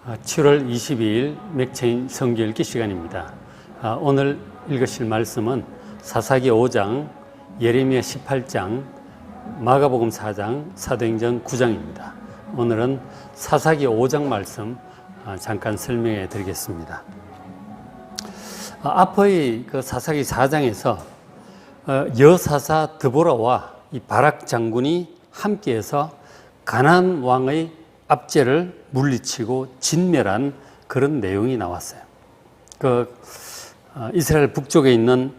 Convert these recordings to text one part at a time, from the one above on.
7월 22일 맥체인 성경 읽기 시간입니다. 오늘 읽으실 말씀은 사사기 5장, 예레미야 18장, 마가복음 4장, 사도행전 9장입니다. 오늘은 사사기 5장 말씀 잠깐 설명해 드리겠습니다. 앞의 그 사사기 4장에서 여사사 드보라와 이 바락 장군이 함께해서 가나안 왕의 압제를 물리치고 진멸한 그런 내용이 나왔어요. 이스라엘 북쪽에 있는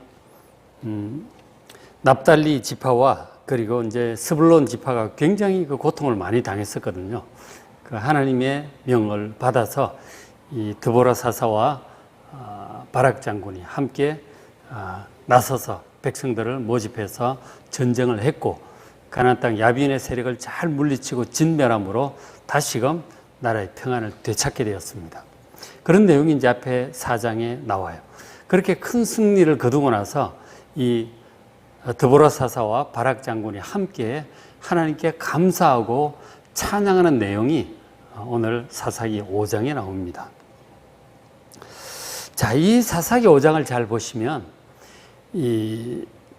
납달리 지파와 그리고 이제 스불론 지파가 굉장히 그 고통을 많이 당했었거든요. 그 하나님의 명을 받아서 이 드보라 사사와 바락 장군이 함께 나서서 백성들을 모집해서 전쟁을 했고 가나안 땅 야빈의 세력을 잘 물리치고 진멸함으로 다시금 나라의 평안을 되찾게 되었습니다. 그런 내용이 이제 앞에 4장에 나와요. 그렇게 큰 승리를 거두고 나서 이 드보라 사사와 바락 장군이 함께 하나님께 감사하고 찬양하는 내용이 오늘 사사기 5장에 나옵니다. 자, 이 사사기 5장을 잘 보시면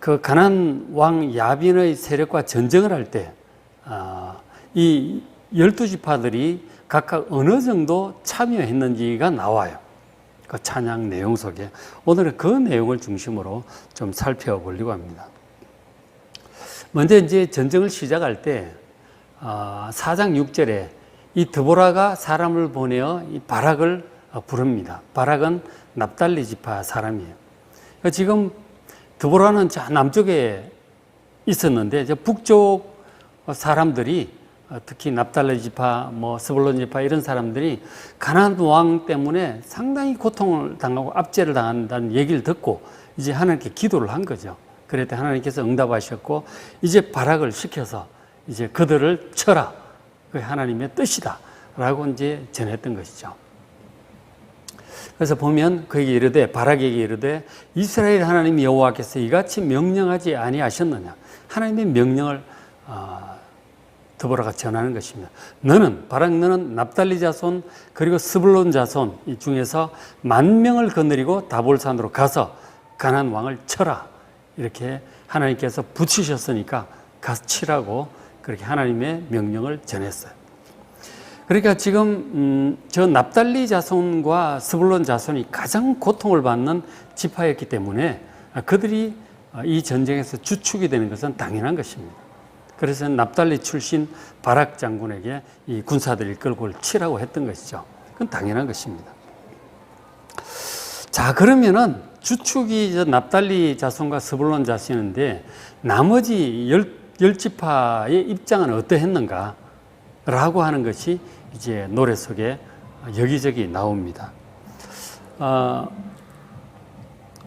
그 가나안 왕 야빈의 세력과 전쟁을 할 때 이 12지파들이 각각 어느 정도 참여했는지가 나와요. 그 찬양 내용 속에. 오늘은 그 내용을 중심으로 좀 살펴보려고 합니다. 먼저 이제 전쟁을 시작할 때 4장 6절에 이 드보라가 사람을 보내어 이 바락을 부릅니다. 바락은 납달리 지파 사람이에요. 지금 드보라는 저 남쪽에 있었는데 이제 북쪽 사람들이 특히 납달리 지파, 스불론 지파 이런 사람들이 가나안 왕 때문에 상당히 고통을 당하고 압제를 당한다는 얘기를 듣고 이제 하나님께 기도를 한 거죠. 그랬더니 하나님께서 응답하셨고 이제 발악을 시켜서 이제 그들을 쳐라. 그게 하나님의 뜻이다라고 이제 전했던 것이죠. 그래서 보면 그에게 이르되 바락에게 이르되 이스라엘 하나님 여호와께서 이같이 명령하지 아니하셨느냐. 하나님의 명령을 드보라가 전하는 것입니다. 너는 납달리 자손 그리고 스불론 자손 이 중에서 10,000명을 거느리고 다볼산으로 가서 가나안 왕을 쳐라. 이렇게 하나님께서 붙이셨으니까 가서 치라고 그렇게 하나님의 명령을 전했어요. 그러니까 지금 저 납달리 자손과 스불론 자손이 가장 고통을 받는 지파였기 때문에 그들이 이 전쟁에서 주축이 되는 것은 당연한 것입니다. 그래서 납달리 출신 바락 장군에게 이 군사들을 끌고 치라고 했던 것이죠. 그건 당연한 것입니다. 자, 그러면은 주축이 납달리 자손과 스불론 자손인데 나머지 열 지파의 입장은 어떠했는가? 라고 하는 것이 이제 노래 속에 여기저기 나옵니다.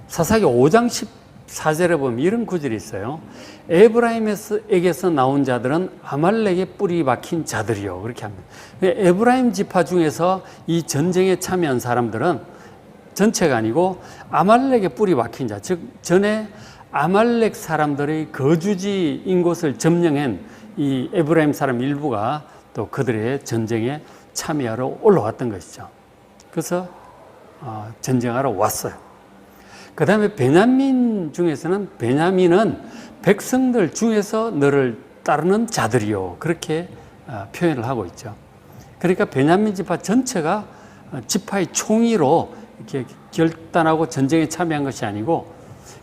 사사기 5장 14절에 보면 이런 구절이 있어요. 에브라임에게서 나온 자들은 아말렉의 뿌리 박힌 자들이요. 그렇게 합니다. 에브라임 지파 중에서 이 전쟁에 참여한 사람들은 전체가 아니고 아말렉의 뿌리 박힌 자, 즉 전에 아말렉 사람들의 거주지인 곳을 점령한 이 에브라임 사람 일부가 또 그들의 전쟁에 참여하러 올라왔던 것이죠. 그래서 전쟁하러 왔어요. 그 다음에 베냐민 중에서는 베냐민은 백성들 중에서 너를 따르는 자들이요. 그렇게 표현을 하고 있죠. 그러니까 베냐민 지파 전체가 지파의 총의로 이렇게 결단하고 전쟁에 참여한 것이 아니고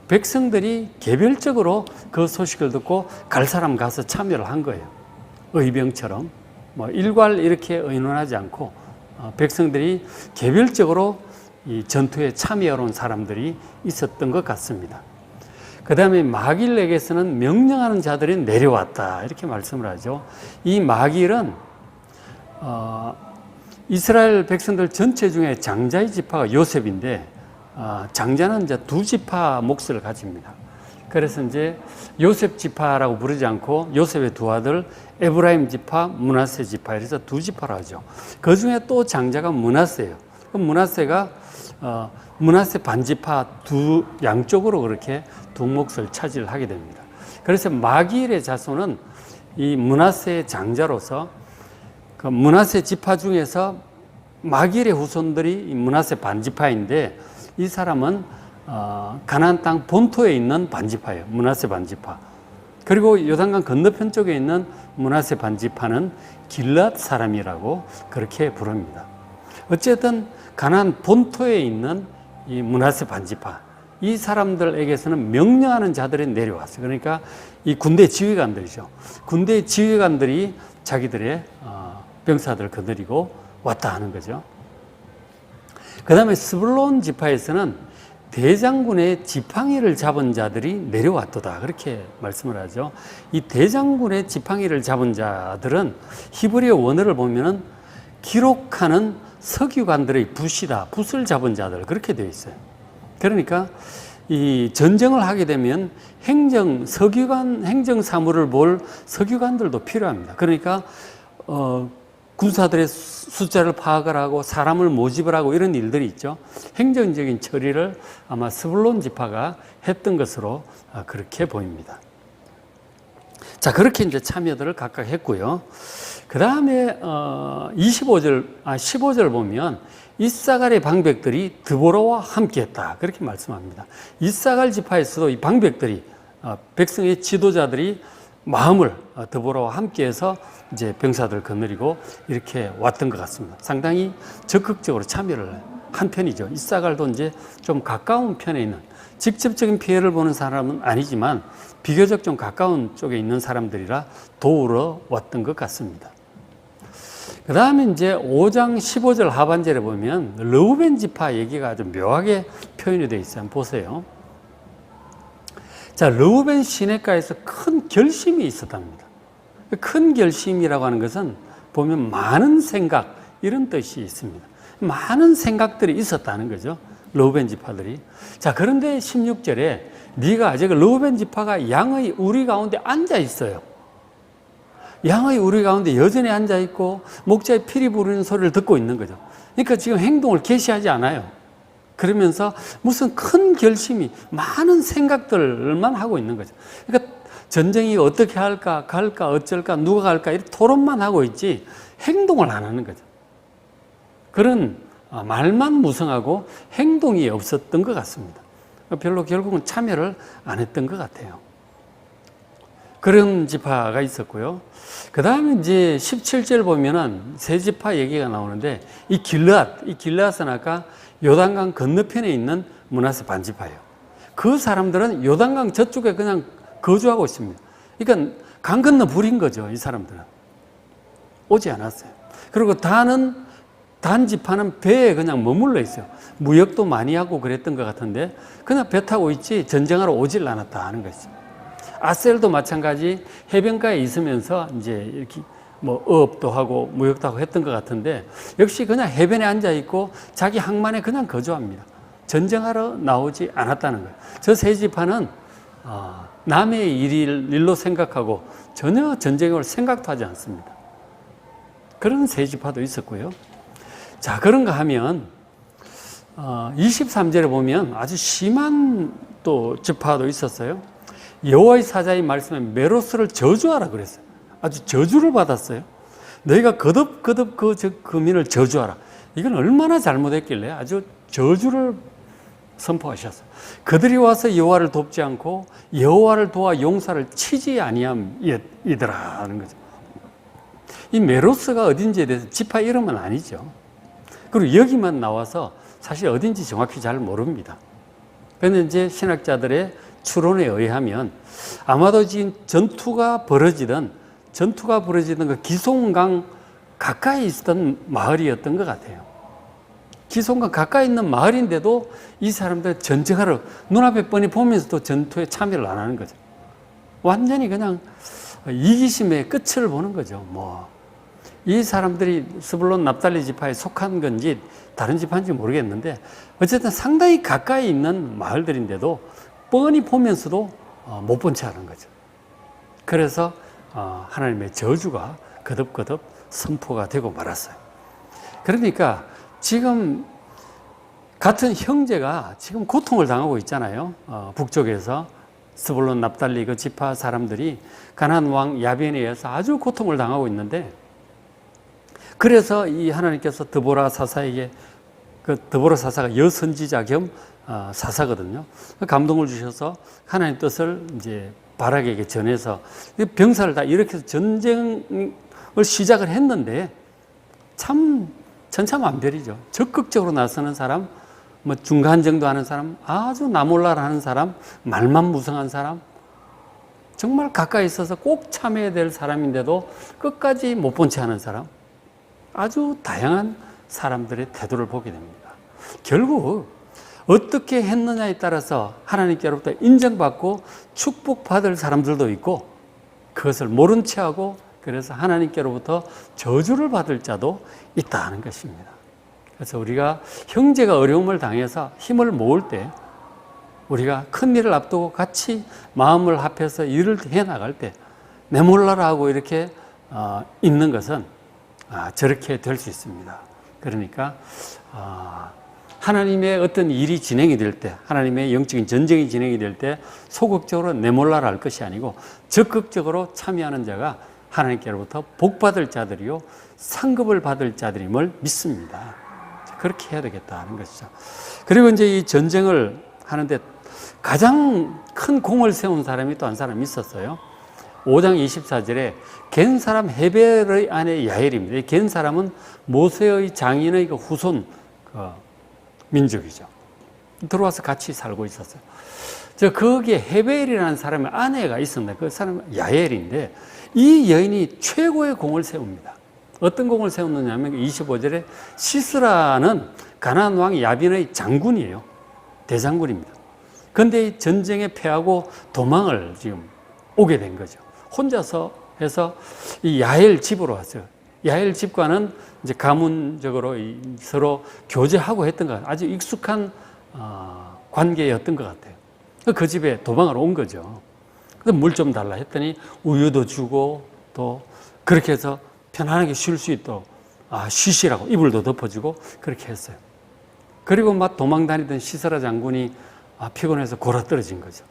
백성들이 개별적으로 그 소식을 듣고 갈 사람 가서 참여를 한 거예요. 의병처럼. 일괄 이렇게 의논하지 않고 백성들이 개별적으로 이 전투에 참여하러 온 사람들이 있었던 것 같습니다. 그 다음에 마길에게서는 명령하는 자들이 내려왔다. 이렇게 말씀을 하죠. 이 마길은 이스라엘 백성들 전체 중에 장자의 지파가 요셉인데 장자는 이제 2지파 몫을 가집니다. 그래서 이제 요셉 지파라고 부르지 않고 요셉의 2 아들 에브라임 지파, 므낫세 지파 이래서 2지파라 하죠. 그 중에 또 장자가 므낫세예요. 그럼 므낫세가 므낫세 반지파 양쪽으로 그렇게 2 몫을 차지를 하게 됩니다. 그래서 마길의 자손은 이 므낫세의 장자로서 그 므낫세 지파 중에서 마길의 후손들이 므낫세 반지파인데 이 사람은 가나안 땅 본토에 있는 반지파예요. 므낫세 반지파. 그리고 요단강 건너편 쪽에 있는 므낫세 반지파는 길앗 사람이라고 그렇게 부릅니다. 어쨌든 가나안 본토에 있는 이 므낫세 반지파, 이 사람들에게서는 명령하는 자들이 내려왔어요. 그러니까 이 군대 지휘관들이죠. 군대 지휘관들이 자기들의 병사들을 거느리고 왔다 하는 거죠. 그 다음에 스불론 지파에서는 대장군의 지팡이를 잡은 자들이 내려왔도다, 그렇게 말씀을 하죠. 이 대장군의 지팡이를 잡은 자들은 히브리어 원어를 보면은 기록하는 서기관들의 붓이다, 붓을 잡은 자들, 그렇게 되어 있어요. 그러니까 이 전쟁을 하게 되면 서기관, 행정 사무를 볼 서기관들도 필요합니다. 그러니까 군사들의 숫자를 파악을 하고 사람을 모집을 하고 이런 일들이 있죠. 행정적인 처리를 아마 스불론 지파가 했던 것으로 그렇게 보입니다. 자, 그렇게 이제 참여들을 각각 했고요. 그 다음에 15절 보면 이사갈의 방백들이 드보라와 함께했다, 그렇게 말씀합니다. 이사갈 지파에서도 이 방백들이 백성의 지도자들이 마음을 드보라와 함께해서 이제 병사들을 거느리고 이렇게 왔던 것 같습니다. 상당히 적극적으로 참여를 한 편이죠. 이사갈도 이제 좀 가까운 편에 있는, 직접적인 피해를 보는 사람은 아니지만 비교적 좀 가까운 쪽에 있는 사람들이라 도우러 왔던 것 같습니다. 그 다음에 이제 5장 15절 하반절에 보면 르우벤 지파 얘기가 아주 묘하게 표현이 되어 있어요. 한번 보세요. 자, 르우벤 시내가에서 큰 결심이 있었답니다. 큰 결심이라고 하는 것은 보면 많은 생각, 이런 뜻이 있습니다. 많은 생각들이 있었다는 거죠. 르우벤 지파들이. 자, 그런데 16절에 네가 아직 르우벤 지파가 양의 우리 가운데 앉아 있어요. 양의 우리 가운데 여전히 앉아 있고 목자의 피리 부르는 소리를 듣고 있는 거죠. 그러니까 지금 행동을 개시하지 않아요. 그러면서 무슨 큰 결심이, 많은 생각들만 하고 있는 거죠. 그러니까 전쟁이 어떻게 할까, 갈까, 어쩔까, 누가 갈까, 이렇게 토론만 하고 있지 행동을 안 하는 거죠. 그런 말만 무성하고 행동이 없었던 것 같습니다. 별로 결국은 참여를 안 했던 것 같아요. 그런 지파가 있었고요. 그 다음에 이제 17절 보면은 세 지파 얘기가 나오는데 이 길앗은 아까 요단강 건너편에 있는 므낫세 반지파예요. 그 사람들은 요단강 저쪽에 그냥 거주하고 있습니다. 그러니까 강 건너 불인 거죠, 이 사람들은. 오지 않았어요. 그리고 단 지파는 배에 그냥 머물러 있어요. 무역도 많이 하고 그랬던 것 같은데 그냥 배 타고 있지 전쟁하러 오질 않았다 하는 것이죠. 아셀도 마찬가지 해변가에 있으면서 이제 이렇게 뭐 어업도 하고 무역도 하고 했던 것 같은데 역시 그냥 해변에 앉아 있고 자기 항만에 그냥 거주합니다. 전쟁하러 나오지 않았다는 거예요. 저 세 지파는 남의 일로 생각하고 전혀 전쟁을 생각도 하지 않습니다. 그런 세 지파도 있었고요. 자, 그런가 하면 23절에 보면 아주 심한 또 지파도 있었어요. 여호와의 사자의 말씀에 메로스를 저주하라 그랬어요. 아주 저주를 받았어요. 너희가 거듭 그 민을 저주하라. 이건 얼마나 잘못했길래 아주 저주를 선포하셨어요. 그들이 와서 여호와를 돕지 않고 여호와를 도와 용사를 치지 아니함이더라 하는 거죠. 이 메로스가 어딘지에 대해서 지파 이름은 아니죠. 그리고 여기만 나와서 사실 어딘지 정확히 잘 모릅니다. 그런데 이제 신학자들의 추론에 의하면 아마도 지금 전투가 벌어지던 그 기송강 가까이 있었던 마을이었던 것 같아요. 기송강 가까이 있는 마을인데도 이 사람들 전쟁하러 눈앞에 뻔히 보면서도 전투에 참여를 안 하는 거죠. 완전히 그냥 이기심의 끝을 보는 거죠. 이 사람들이 스불론 납달리 지파에 속한 건지 다른 지파인지 모르겠는데 어쨌든 상당히 가까이 있는 마을들인데도 뻔히 보면서도 못 본 채 하는 거죠. 그래서 하나님의 저주가 거듭 선포가 되고 말았어요. 그러니까 지금 같은 형제가 지금 고통을 당하고 있잖아요. 북쪽에서 스불론 납달리 그 지파 사람들이 가나안 왕 야벤에 의해서 아주 고통을 당하고 있는데 그래서 이 하나님께서 드보라 사사에게, 그 드보라 사사가 여선지자 겸 사사거든요. 감동을 주셔서 하나님 뜻을 이제 바락에게 전해서 병사를 다 일으켜서 전쟁을 시작을 했는데 참 천차만별이죠. 적극적으로 나서는 사람, 뭐 중간 정도 하는 사람, 아주 나몰라라 하는 사람, 말만 무성한 사람, 정말 가까이 있어서 꼭 참여해야 될 사람인데도 끝까지 못 본 채 하는 사람, 아주 다양한 사람들의 태도를 보게 됩니다. 결국 어떻게 했느냐에 따라서 하나님께로부터 인정받고 축복받을 사람들도 있고, 그것을 모른 채 하고 그래서 하나님께로부터 저주를 받을 자도 있다는 것입니다. 그래서 우리가 형제가 어려움을 당해서 힘을 모을 때, 우리가 큰 일을 앞두고 같이 마음을 합해서 일을 해나갈 때 내몰라라 하고 이렇게 있는 것은 저렇게 될 수 있습니다. 그러니까 하나님의 어떤 일이 진행이 될 때, 하나님의 영적인 전쟁이 진행이 될 때 소극적으로 내몰라라 할 것이 아니고 적극적으로 참여하는 자가 하나님께로부터 복받을 자들이요 상급을 받을 자들임을 믿습니다. 그렇게 해야 되겠다는 것이죠. 그리고 이제 이 전쟁을 하는데 가장 큰 공을 세운 사람이 또 한 사람이 있었어요. 5장 24절에 겐 사람 헤벨의 아내 야엘입니다. 이 겐 사람은 모세의 장인의 그 후손 민족이죠. 들어와서 같이 살고 있었어요. 거기에 헤벨이라는 사람의 아내가 있었는데 그 사람은 야엘인데, 이 여인이 최고의 공을 세웁니다. 어떤 공을 세웠느냐 하면 25절에 시스라는 가나안 왕 야빈의 장군이에요. 대장군입니다. 그런데 이 전쟁에 패하고 도망을 지금 오게 된 거죠. 혼자서 해서 이 야엘 집으로 왔어요. 야엘 집과는 이제 가문적으로 서로 교제하고 했던 것 같아요. 아주 익숙한 관계였던 것 같아요. 그 집에 도망을 온 거죠. 물 좀 달라 했더니 우유도 주고 또 그렇게 해서 편안하게 쉴 수 있도록 쉬시라고 이불도 덮어주고 그렇게 했어요. 그리고 막 도망 다니던 시스라 장군이 피곤해서 골아떨어진 거죠.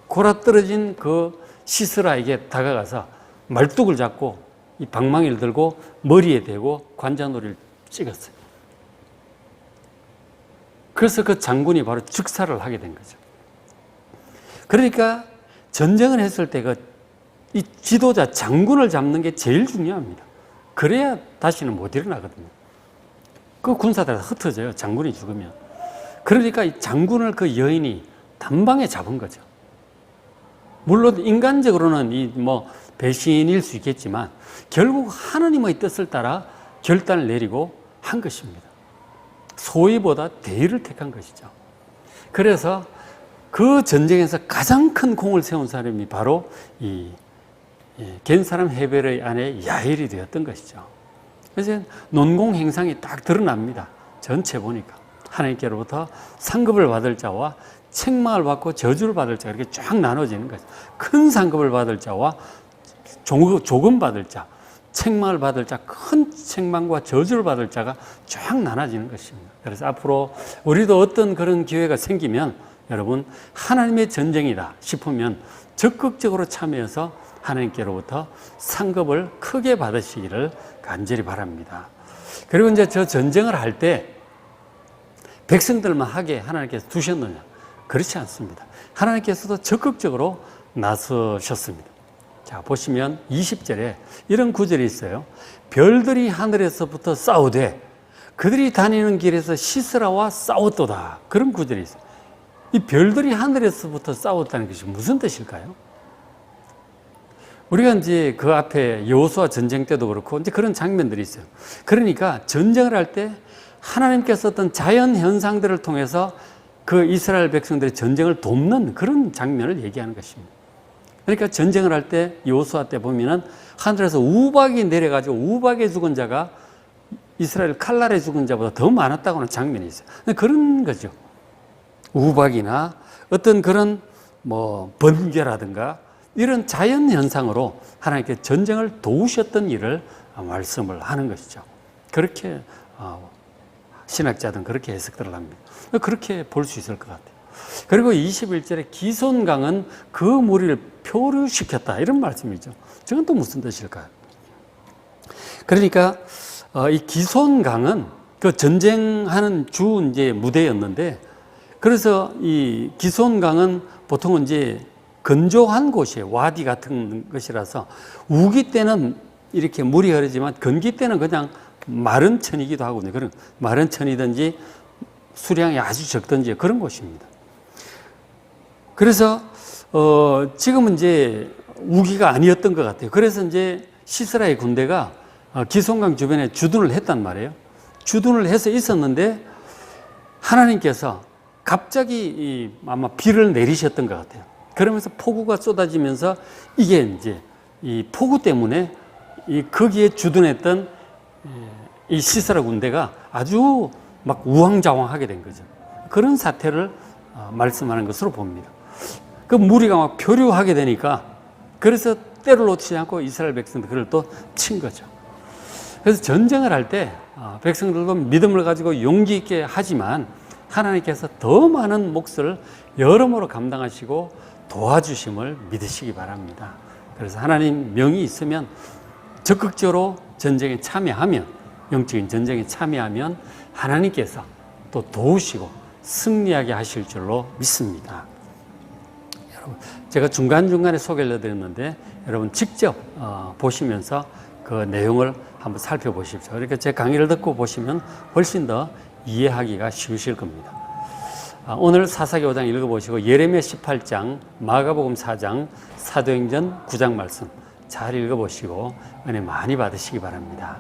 골아떨어진 그 시스라에게 다가가서 말뚝을 잡고 이 방망이를 들고 머리에 대고 관자놀이를 찍었어요. 그래서 그 장군이 바로 즉사를 하게 된 거죠. 그러니까 전쟁을 했을 때 이 지도자 장군을 잡는 게 제일 중요합니다. 그래야 다시는 못 일어나거든요. 그 군사들 다 흩어져요. 장군이 죽으면. 그러니까 이 장군을 그 여인이 단방에 잡은 거죠. 물론 인간적으로는 이 배신일 수 있겠지만 결국 하나님의 뜻을 따라 결단을 내리고 한 것입니다. 소위보다 대의를 택한 것이죠. 그래서 그 전쟁에서 가장 큰 공을 세운 사람이 바로 이 겐 사람 헤벨의 아내 야엘이 되었던 것이죠. 그래서 논공 행상이 딱 드러납니다. 전체 보니까 하나님께로부터 상급을 받을 자와 책망을 받고 저주를 받을 자, 이렇게 쫙 나눠지는 거죠. 큰 상급을 받을 자와 조금 받을 자, 책망을 받을 자, 큰 책망과 저주를 받을 자가 쫙 나눠지는 것입니다. 그래서 앞으로 우리도 어떤 그런 기회가 생기면 여러분 하나님의 전쟁이다 싶으면 적극적으로 참여해서 하나님께로부터 상급을 크게 받으시기를 간절히 바랍니다. 그리고 이제 저 전쟁을 할 때 백성들만 하게 하나님께서 두셨느냐? 그렇지 않습니다. 하나님께서도 적극적으로 나서셨습니다. 자, 보시면 20절에 이런 구절이 있어요. 별들이 하늘에서부터 싸우되 그들이 다니는 길에서 시스라와 싸웠도다. 그런 구절이 있어요. 이 별들이 하늘에서부터 싸웠다는 것이 무슨 뜻일까요? 우리가 이제 그 앞에 여호수아 전쟁 때도 그렇고 이제 그런 장면들이 있어요. 그러니까 전쟁을 할 때 하나님께서 어떤 자연 현상들을 통해서 그 이스라엘 백성들의 전쟁을 돕는 그런 장면을 얘기하는 것입니다. 그러니까 전쟁을 할 때 여호수아 때 보면은 하늘에서 우박이 내려가지고 우박에 죽은 자가 이스라엘 칼날에 죽은 자보다 더 많았다고 하는 장면이 있어요. 그런 거죠. 우박이나 어떤 그런 번개라든가 이런 자연 현상으로 하나님께 전쟁을 도우셨던 일을 말씀을 하는 것이죠. 그렇게 신학자들은 그렇게 해석들을 합니다. 그렇게 볼 수 있을 것 같아요. 그리고 21절에 기손강은 그 무리를 표류시켰다 이런 말씀이죠. 저건 또 무슨 뜻일까요? 그러니까 이 기손강은 그 전쟁하는 주 이제 무대였는데, 그래서 이 기손강은 보통은 이제 건조한 곳이에요. 와디 같은 것이라서 우기 때는 이렇게 물이 흐르지만 건기 때는 그냥 마른 천이기도 하거든요. 그런 마른 천이든지 수량이 아주 적든지 그런 곳입니다. 그래서 지금은 이제 우기가 아니었던 것 같아요. 그래서 이제 시스라의 군대가 기손강 주변에 주둔을 했단 말이에요. 주둔을 해서 있었는데 하나님께서 갑자기 아마 비를 내리셨던 것 같아요. 그러면서 폭우가 쏟아지면서 이게 이제 이 폭우 때문에 이 거기에 주둔했던 이 시스라 군대가 아주 막 우왕좌왕하게 된 거죠. 그런 사태를 말씀하는 것으로 봅니다. 그 무리가 막 표류하게 되니까 그래서 때를 놓치지 않고 이스라엘 백성들 그를 또 친 거죠. 그래서 전쟁을 할 때 백성들도 믿음을 가지고 용기 있게 하지만 하나님께서 더 많은 몫을 여러모로 감당하시고 도와주심을 믿으시기 바랍니다. 그래서 하나님 명이 있으면 적극적으로 전쟁에 참여하면, 영적인 전쟁에 참여하면 하나님께서 또 도우시고 승리하게 하실 줄로 믿습니다. 여러분, 제가 중간중간에 소개를 해드렸는데 여러분 직접 보시면서 그 내용을 한번 살펴보십시오. 그러니까 제 강의를 듣고 보시면 훨씬 더 이해하기가 쉬우실 겁니다. 오늘 사사기 5장 읽어보시고 예레미야 18장, 마가복음 4장, 사도행전 9장 말씀 잘 읽어보시고 은혜 많이 받으시기 바랍니다.